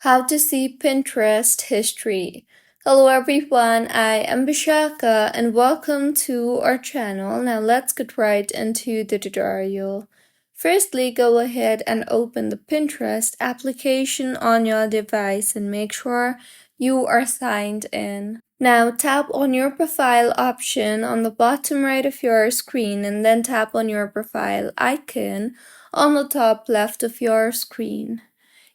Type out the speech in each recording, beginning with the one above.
How to see Pinterest history. Hello everyone, I am Bishaka and welcome to our channel. Now let's get right into the tutorial. Firstly, go ahead and open the Pinterest application on your device and make sure you are signed in. Now tap on your profile option on the bottom right of your screen and then tap on your profile icon on the top left of your screen.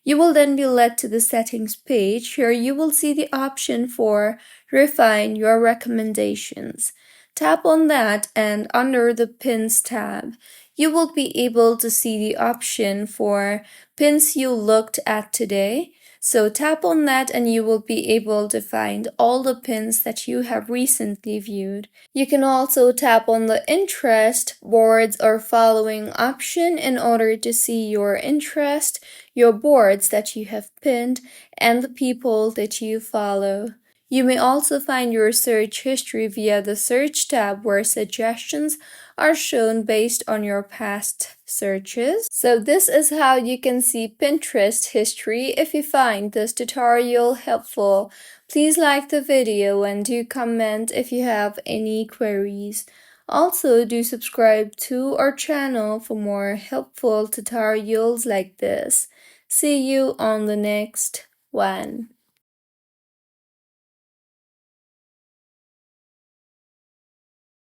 You will then be led to the settings page. Here you will see the option for refine your recommendations. Tap on that and under the pins tab, you will be able to see the option for pins you looked at today. So tap on that and you will be able to find all the pins that you have recently viewed. You can also tap on the interest, boards, or following option in order to see your interest, your boards that you have pinned, and the people that you follow. You may also find your search history via the search tab where suggestions are shown based on your past searches. So this is how you can see Pinterest history. If you find this tutorial helpful, please like the video and do comment if you have any queries. Also, do subscribe to our channel for more helpful tutorials like this. See you on the next one.